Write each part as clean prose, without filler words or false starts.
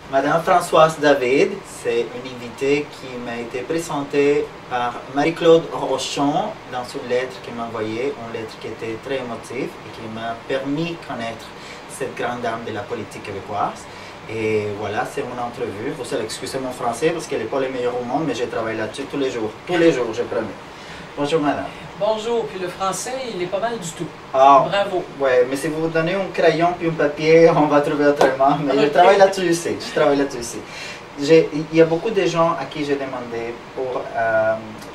Madame Françoise David, c'est une invitée qui m'a été présentée par Marie-Claude Rochon dans une lettre qu'elle m'a envoyée, une lettre qui était très émotive et qui m'a permis de connaître cette grande dame de la politique québécoise. Et voilà, c'est mon entrevue. Vous allez excuser mon français parce qu'elle n'est pas le meilleur au monde, mais je travaille là-dessus tous les jours. Tous les jours, je promets. Bonjour madame. Bonjour, puis le français, il est pas mal du tout. Ah, bravo. Ouais, mais si vous donnez un crayon puis un papier, on va trouver autrement. Mais okay. Je travaille là-dessus aussi. Il y a beaucoup de gens à qui j'ai demandé pour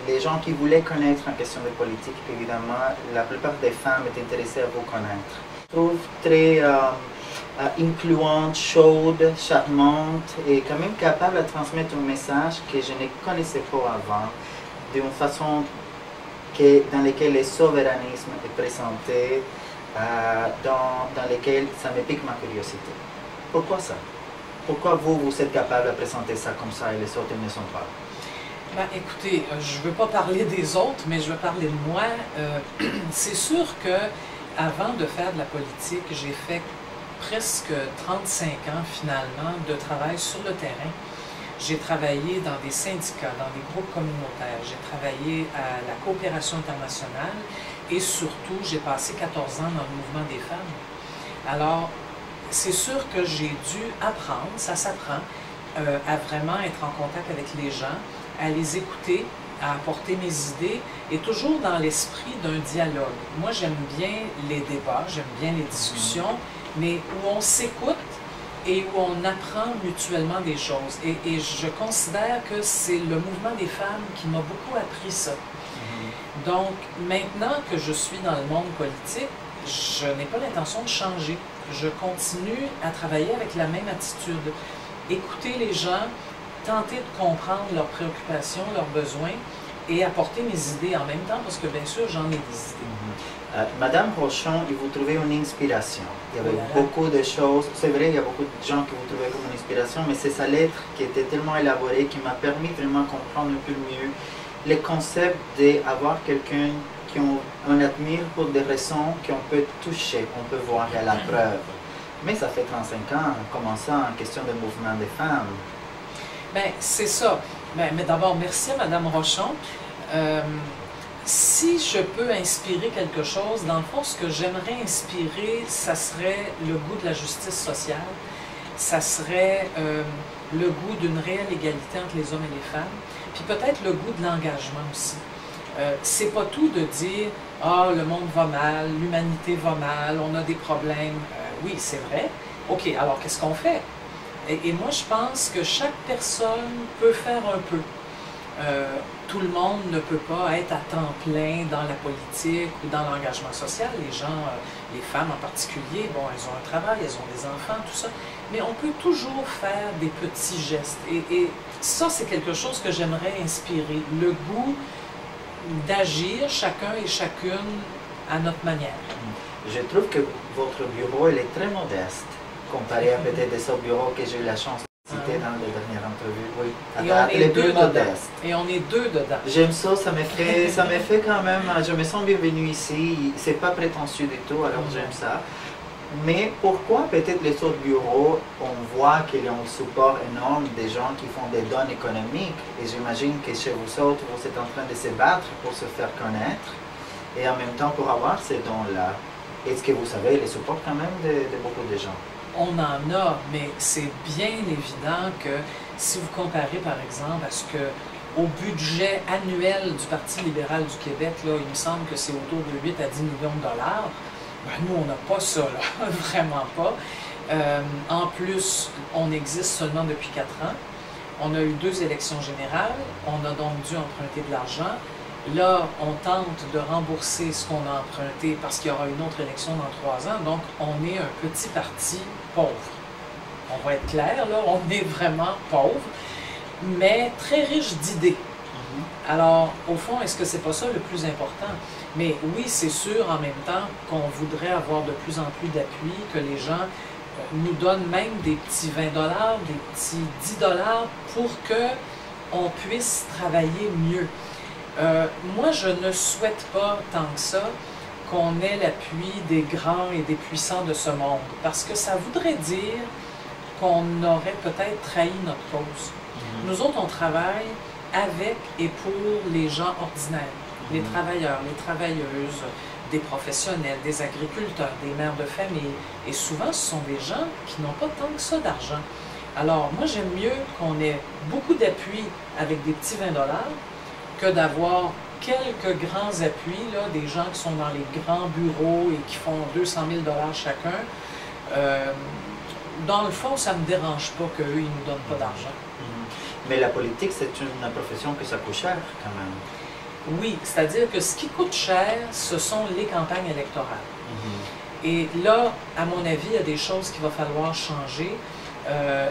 les gens qui voulaient connaître en question de politique. Évidemment, la plupart des femmes étaient intéressées à vous connaître. Je trouve très incluante, chaude, charmante et quand même capable de transmettre un message que je ne connaissais pas avant, d'une façon dans laquelle le souverainisme est présenté, dans lequel ça me pique ma curiosité. Pourquoi ça? Pourquoi vous êtes capable de présenter ça comme ça et les autres ne sont pas? Ben, écoutez, je ne veux pas parler des autres, mais je veux parler de moi. C'est sûr que avant de faire de la politique, j'ai fait presque 35 ans finalement de travail sur le terrain. J'ai travaillé dans des syndicats, dans des groupes communautaires, j'ai travaillé à la coopération internationale et surtout, j'ai passé 14 ans dans le mouvement des femmes. Alors, c'est sûr que j'ai dû apprendre, ça s'apprend, à vraiment être en contact avec les gens, à les écouter, à apporter mes idées et toujours dans l'esprit d'un dialogue. Moi, j'aime bien les débats, j'aime bien les discussions, mais où on s'écoute et où on apprend mutuellement des choses. Et je considère que c'est le mouvement des femmes qui m'a beaucoup appris ça. Donc, maintenant que je suis dans le monde politique, je n'ai pas l'intention de changer. Je continue à travailler avec la même attitude. Écouter les gens, tenter de comprendre leurs préoccupations, leurs besoins et apporter mes idées en même temps, parce que bien sûr, j'en ai des idées. Madame Rochon, vous trouvez une inspiration. Il y avait beaucoup de choses, c'est vrai, il y a beaucoup de gens qui vous trouvaient comme une inspiration, mais c'est sa lettre qui était tellement élaborée, qui m'a permis vraiment de comprendre un peu mieux le concept d'avoir quelqu'un qu'on admire pour des raisons qu'on peut toucher, qu'on peut voir à la preuve. Mais ça fait 35 ans, en commençant en question de mouvement des femmes. Bien, c'est ça. Bien, mais d'abord, merci à Mme Rochon. Si je peux inspirer quelque chose, dans le fond, ce que j'aimerais inspirer, ça serait le goût de la justice sociale, ça serait le goût d'une réelle égalité entre les hommes et les femmes, puis peut-être le goût de l'engagement aussi. C'est pas tout de dire « Ah, le monde va mal, l'humanité va mal, on a des problèmes. » Oui, c'est vrai. OK, alors qu'est-ce qu'on fait? Et moi, je pense que chaque personne peut faire un peu. Tout le monde ne peut pas être à temps plein dans la politique ou dans l'engagement social. Les gens, les femmes en particulier, bon, elles ont un travail, elles ont des enfants, tout ça. Mais on peut toujours faire des petits gestes. Et ça, c'est quelque chose que j'aimerais inspirer. Le goût d'agir chacun et chacune à notre manière. Je trouve que votre bureau, il est très modeste, comparé à peut-être des autres bureaux que j'ai eu la chance de citer dans les dernières entrevues. Oui, et on est deux dedans. Et on est deux dedans. J'aime ça, ça me fait quand même, je me sens bienvenue ici, c'est pas prétentieux du tout, alors j'aime ça. Mais pourquoi peut-être les autres bureaux, on voit qu'il y a un support énorme des gens qui font des dons économiques, et j'imagine que chez vous autres, vous êtes en train de se battre pour se faire connaître, et en même temps pour avoir ces dons-là. Est-ce que vous savez les supports quand même de beaucoup de gens? On en a, mais c'est bien évident que si vous comparez par exemple à ce que au budget annuel du Parti libéral du Québec, là, il me semble que c'est autour de 8 à 10 millions de dollars. Ben, nous, on n'a pas ça, là, vraiment pas. En plus, on existe seulement depuis 4 ans. On a eu 2 élections générales, on a donc dû emprunter de l'argent. Là, on tente de rembourser ce qu'on a emprunté parce qu'il y aura une autre élection dans 3 ans. Donc, on est un petit parti pauvre. On va être clair, là, on est vraiment pauvre, mais très riche d'idées. Alors, au fond, est-ce que c'est pas ça le plus important? Mais oui, c'est sûr en même temps qu'on voudrait avoir de plus en plus d'appui, que les gens nous donnent même des petits 20 $, des petits 10 $ pour qu'on puisse travailler mieux. Moi, je ne souhaite pas tant que ça qu'on ait l'appui des grands et des puissants de ce monde, parce que ça voudrait dire qu'on aurait peut-être trahi notre cause. Nous autres, on travaille avec et pour les gens ordinaires, les travailleurs, les travailleuses, des professionnels, des agriculteurs, des mères de famille. Et souvent, ce sont des gens qui n'ont pas tant que ça d'argent. Alors, moi, j'aime mieux qu'on ait beaucoup d'appui avec des petits 20 $ que d'avoir quelques grands appuis, là, des gens qui sont dans les grands bureaux et qui font 200 000 $ chacun. Dans le fond, ça ne me dérange pas qu'eux, ils ne nous donnent pas d'argent. Mais la politique, c'est une profession que ça coûte cher, quand même. Oui, c'est-à-dire que ce qui coûte cher, ce sont les campagnes électorales. Et là, à mon avis, il y a des choses qu'il va falloir changer.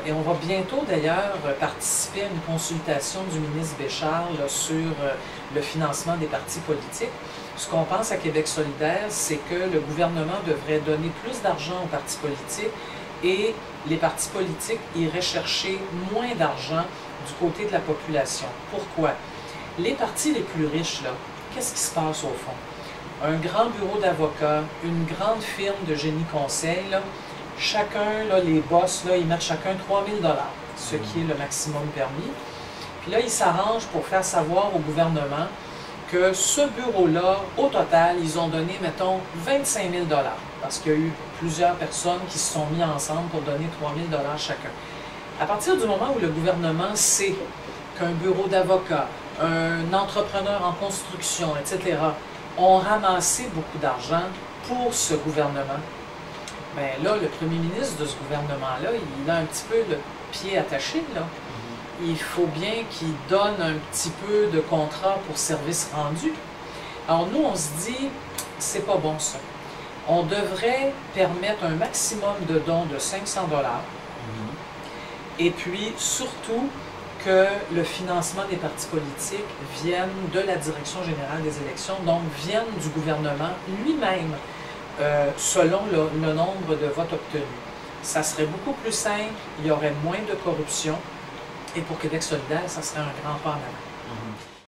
Et on va bientôt, d'ailleurs, participer à une consultation du ministre Béchard là, sur le financement des partis politiques. Ce qu'on pense à Québec solidaire, c'est que le gouvernement devrait donner plus d'argent aux partis politiques et les partis politiques iraient chercher moins d'argent du côté de la population. Pourquoi? Les partis les plus riches, là, qu'est-ce qui se passe au fond? Un grand bureau d'avocats, une grande firme de génie conseil, là, chacun, là, les boss, là, ils mettent chacun 3 000 $, ce qui est le maximum permis. Puis là, ils s'arrangent pour faire savoir au gouvernement que ce bureau-là, au total, ils ont donné, mettons, 25 000 $, parce qu'il y a eu plusieurs personnes qui se sont mis ensemble pour donner 3 000 $ chacun. À partir du moment où le gouvernement sait qu'un bureau d'avocats, un entrepreneur en construction, etc., ont ramassé beaucoup d'argent pour ce gouvernement, bien là, le premier ministre de ce gouvernement-là, il a un petit peu le pied attaché, là. Il faut bien qu'il donne un petit peu de contrat pour service rendu. Alors nous, on se dit, c'est pas bon ça. On devrait permettre un maximum de dons de 500 $. Et puis, surtout, que le financement des partis politiques vienne de la Direction générale des élections, donc vienne du gouvernement lui-même, selon le nombre de votes obtenus. Ça serait beaucoup plus simple, il y aurait moins de corruption, et pour Québec solidaire, ça serait un grand pas en avant.